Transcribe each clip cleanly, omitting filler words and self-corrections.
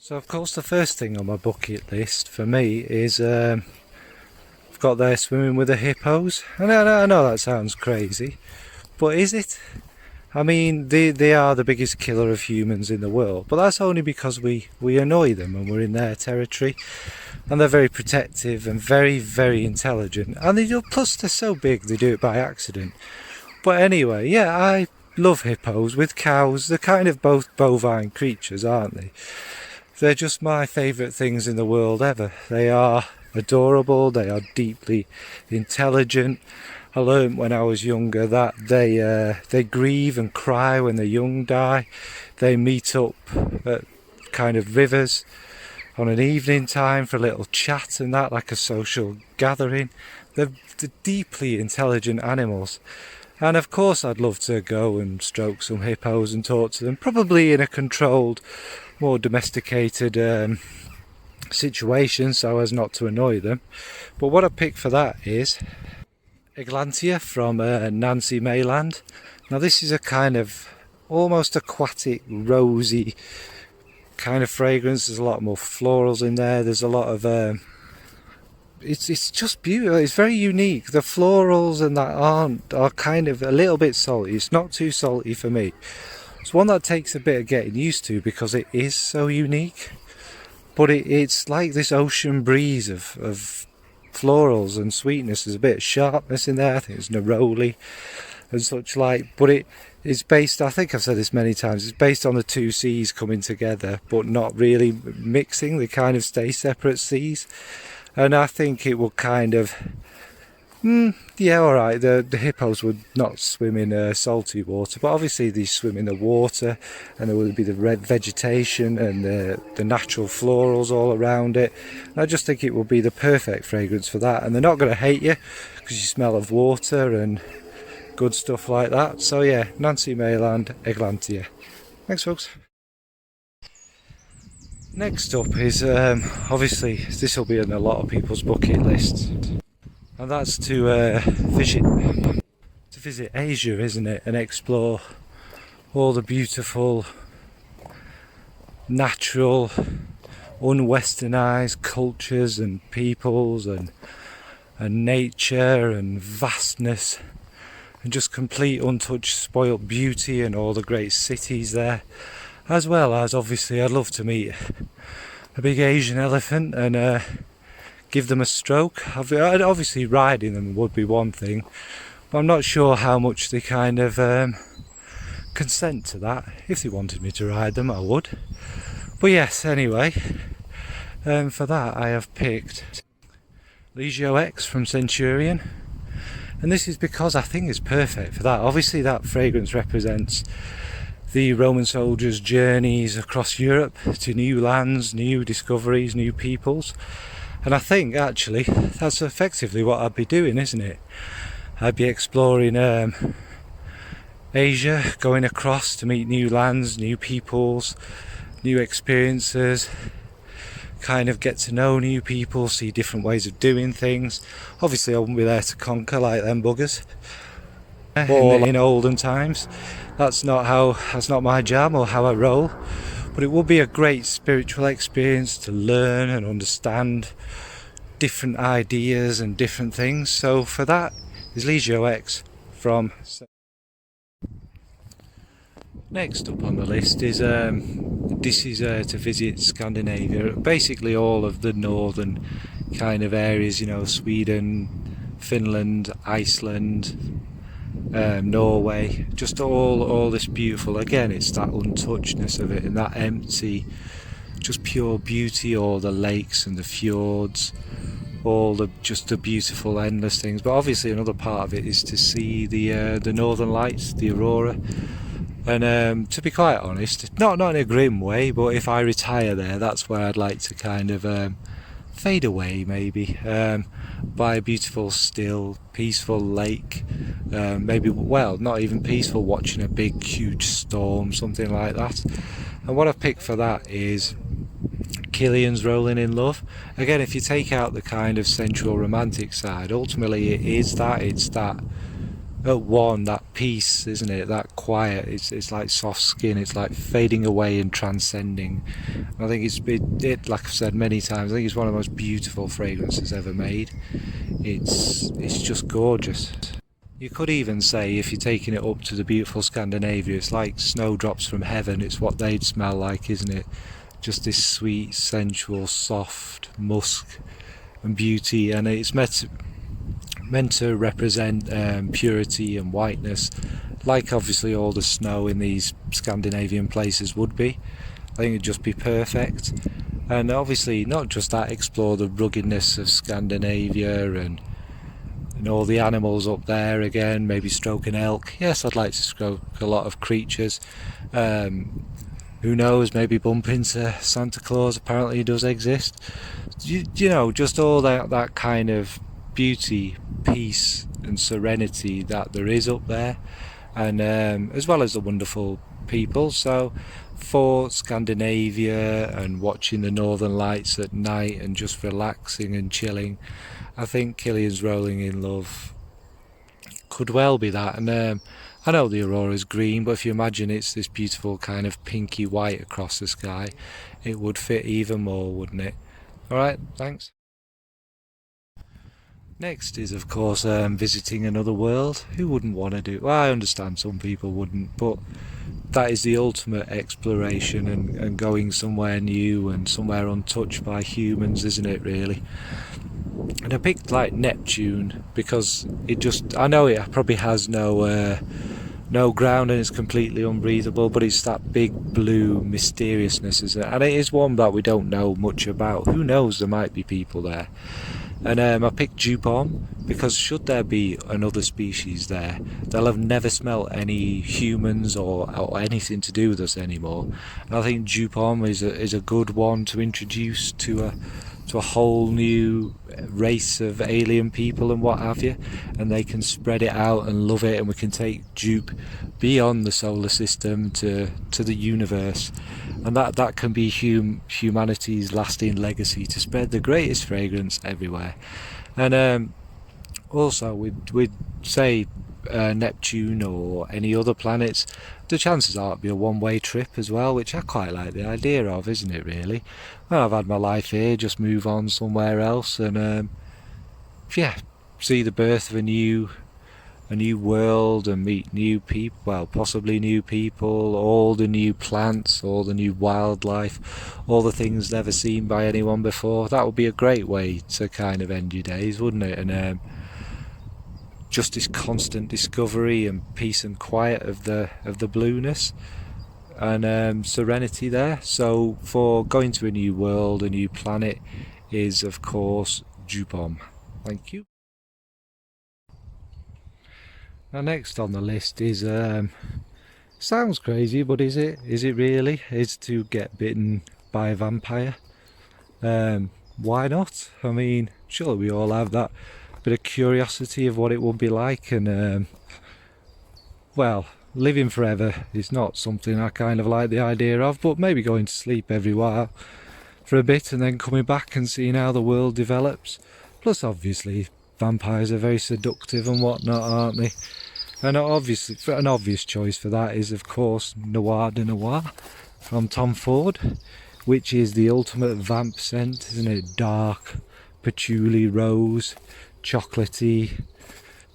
So of course the first thing on my bucket list for me is I've got there swimming with the hippos. And I know that sounds crazy, but is it? I mean, they are the biggest killer of humans in the world, but that's only because we annoy them and we're in their territory. And they're very protective and very, very intelligent. And they do, plus they're so big they do it by accident. But anyway, yeah, I love hippos with cows. They're kind of both bovine creatures, aren't they? They're just my favourite things in the world ever. They are adorable, they are deeply intelligent. I learned when I was younger that they grieve and cry when their young die. They meet up at kind of rivers on an evening time for a little chat and that, like a social gathering. They're deeply intelligent animals. And of course I'd love to go and stroke some hippos and talk to them, probably in a controlled, more domesticated situation so as not to annoy them. But what I picked for that is Eglantia from Nancy Mayland. Now this is a kind of almost aquatic, rosy kind of fragrance. There's a lot more florals in there. There's a lot of it's just beautiful. It's very unique. The florals and that are kind of a little bit salty. It's not too salty for me. It's one that takes a bit of getting used to because it is so unique. But it's like this ocean breeze of florals and sweetness. There's a bit of sharpness in there. I think it's neroli and such like. But it's based, I think I've said this many times, it's based on the two seas coming together but not really mixing. They kind of stay separate seas. And I think it will kind of, yeah, alright, the hippos would not swim in salty water, but obviously they swim in the water, and there will be the red vegetation and the natural florals all around it. And I just think it will be the perfect fragrance for that, and they're not going to hate you because you smell of water and good stuff like that. So yeah, Nancy Mayland, Eglantia. Thanks folks. Next up is, obviously this will be on a lot of people's bucket lists, and that's to visit Asia, isn't it, and explore all the beautiful, natural, unwesternized cultures and peoples and nature and vastness and just complete untouched spoilt beauty and all the great cities there. As well as, obviously, I'd love to meet a big Asian elephant and give them a stroke. Obviously, riding them would be one thing, but I'm not sure how much they kind of consent to that. If they wanted me to ride them, I would. But yes, anyway, for that I have picked Legio X from Centurion. And this is because I think it's perfect for that. Obviously, that fragrance represents the Roman soldiers' journeys across Europe to new lands, new discoveries, new peoples. And I think actually that's effectively what I'd be doing, isn't it? I'd be exploring Asia, going across to meet new lands, new peoples, new experiences, kind of get to know new people, see different ways of doing things. Obviously I wouldn't be there to conquer like them buggers in olden times. That's not my jam or how I roll, but it would be a great spiritual experience to learn and understand different ideas and different things. So for that is Legio X from. Next up on the list is to visit Scandinavia, basically all of the northern kind of areas, you know, Sweden, Finland, Iceland, Norway, just all this beautiful. Again, it's that untouchedness of it and that empty, just pure beauty, all the lakes and the fjords, all the beautiful endless things. But obviously another part of it is to see the northern lights, the aurora. And to be quite honest, not in a grim way, but if I retire there, that's where I'd like to kind of fade away, maybe by a beautiful, still, peaceful lake. Maybe, well, not even peaceful, watching a big, huge storm, something like that. And what I've picked for that is Killian's Rolling in Love. Again, if you take out the kind of sensual romantic side, ultimately it is that, it's that at one, that peace, isn't it? That quiet. It's like soft skin. It's like fading away and transcending. And I think like I've said many times, I think it's one of the most beautiful fragrances ever made. It's just gorgeous. You could even say, if you're taking it up to the beautiful Scandinavia, it's like snowdrops from heaven. It's what they'd smell like, isn't it? Just this sweet, sensual, soft musk and beauty, and it's meant to represent purity and whiteness, like obviously all the snow in these Scandinavian places would be. I think it'd just be perfect. And obviously, not just that, explore the ruggedness of Scandinavia and all the animals up there again, maybe stroke an elk. Yes, I'd like to stroke a lot of creatures. Who knows, maybe bump into Santa Claus, apparently he does exist. You know, just all that kind of beauty, peace and serenity that there is up there, and as well as the wonderful people. So for Scandinavia and watching the northern lights at night and just relaxing and chilling, I think Killian's Rolling in Love could well be that. And I know the aurora's green, but if you imagine it's this beautiful kind of pinky white across the sky, it would fit even more, wouldn't it? Alright, thanks. Next is, of course, visiting another world. Who wouldn't want to do? Well, I understand some people wouldn't, but that is the ultimate exploration and going somewhere new and somewhere untouched by humans, isn't it, really? And I picked like Neptune because I know it probably has no ground and it's completely unbreathable, but it's that big blue mysteriousness, isn't it? And it is one that we don't know much about. Who knows, there might be people there. And I picked Dupont because should there be another species there, they'll have never smelt any humans or anything to do with us anymore. And I think Dupont is a good one to introduce to a whole new race of alien people and what have you, and they can spread it out and love it, and we can take dupe beyond the solar system to the universe, and that can be humanity's lasting legacy, to spread the greatest fragrance everywhere. And also we'd say Neptune or any other planets, the chances are it'd be a one-way trip as well, which I quite like the idea of, isn't it, really? Well, I've had my life here, just move on somewhere else and yeah, see the birth of a new world and meet new people, well, possibly new people, all the new plants, all the new wildlife, all the things never seen by anyone before. That would be a great way to kind of end your days, wouldn't it? And just this constant discovery and peace and quiet of the blueness and serenity there. So for going to a new world, a new planet, is of course Dupont. Thank you. Now next on the list is sounds crazy, but is it really? Is to get bitten by a vampire. Why not? I mean, surely we all have that bit of curiosity of what it would be like, and well, living forever is not something I kind of like the idea of, but maybe going to sleep every while for a bit and then coming back and seeing how the world develops. Plus obviously vampires are very seductive and whatnot, aren't they? And obviously an obvious choice for that is of course Nawada Noir from Tom Ford, which is the ultimate vamp scent, isn't it? Dark, patchouli, rose, chocolatey,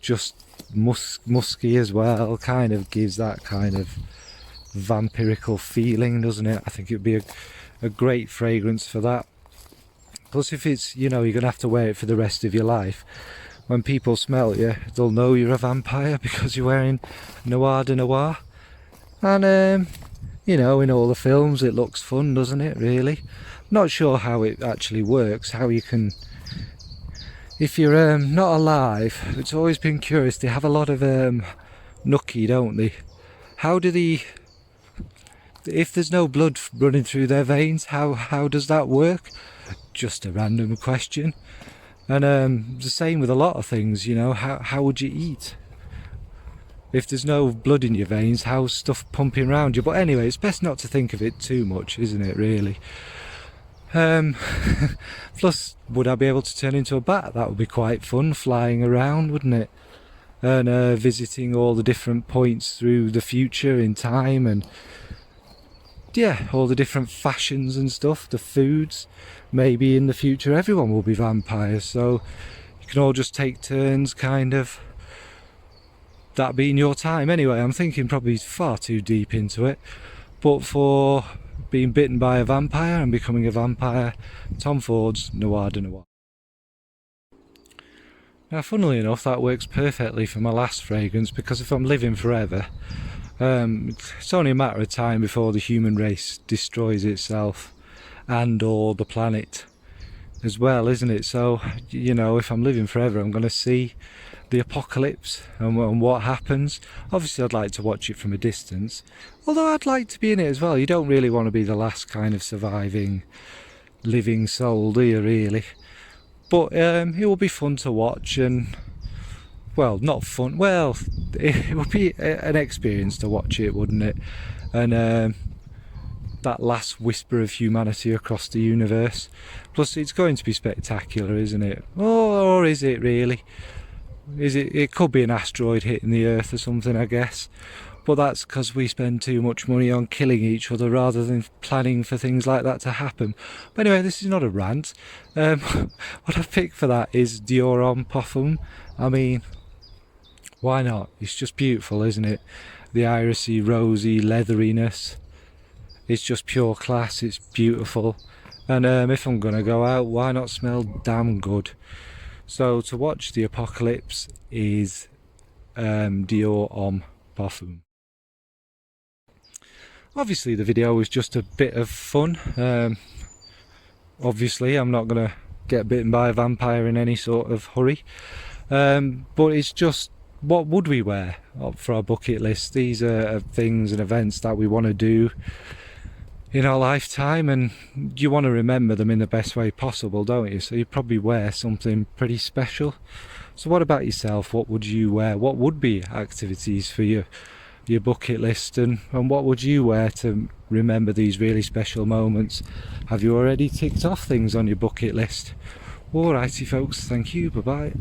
just musky as well, kind of gives that kind of vampirical feeling, doesn't it? I think it would be a great fragrance for that. Plus if it's, you know, you're gonna have to wear it for the rest of your life, when people smell you, they'll know you're a vampire because you're wearing Nawada Noir. And you know, in all the films it looks fun, doesn't it, really? Not sure how it actually works, how you can, if you're not alive. It's always been curious. They have a lot of nookie, don't they? How do they, if there's no blood running through their veins, how does that work? Just a random question. And the same with a lot of things, you know, how would you eat? If there's no blood in your veins, how's stuff pumping around you? But anyway, it's best not to think of it too much, isn't it, really? Plus, would I be able to turn into a bat? That would be quite fun, flying around, wouldn't it? and visiting all the different points through the future in time, and yeah, all the different fashions and stuff, the foods. Maybe in the future everyone will be vampires, so you can all just take turns, kind of that being your time. Anyway, I'm thinking probably far too deep into it, but for being bitten by a vampire and becoming a vampire, Tom Ford's Nawada Noir. Now, funnily enough, that works perfectly for my last fragrance, because if I'm living forever, it's only a matter of time before the human race destroys itself and or the planet as well, isn't it? So, you know, if I'm living forever, I'm going to see the apocalypse and what happens. Obviously, I'd like to watch it from a distance, although I'd like to be in it as well. You don't really want to be the last kind of surviving living soul, do you, really? But it will be fun to watch, and well, not fun, well, it would be an experience to watch it, wouldn't it? And that last whisper of humanity across the universe. Plus, it's going to be spectacular, isn't it? Or is it really? It could be an asteroid hitting the Earth or something, I guess. But that's because we spend too much money on killing each other rather than planning for things like that to happen. But anyway, this is not a rant. What I've picked for that is Dior Puffum. I mean, why not? It's just beautiful, isn't it? The irisy, rosy leatheriness. It's just pure class. It's beautiful. And if I'm going to go out, why not smell damn good? So to watch the apocalypse is Dior Puffum. Obviously the video was just a bit of fun. Obviously I'm not going to get bitten by a vampire in any sort of hurry. But it's just, what would we wear for our bucket list? These are things and events that we want to do in our lifetime, and you want to remember them in the best way possible, don't you? So you probably wear something pretty special. So what about yourself? What would you wear? What would be activities for your bucket list, and what would you wear to remember these really special moments? Have you already ticked off things on your bucket list? Alrighty folks, thank you, bye bye.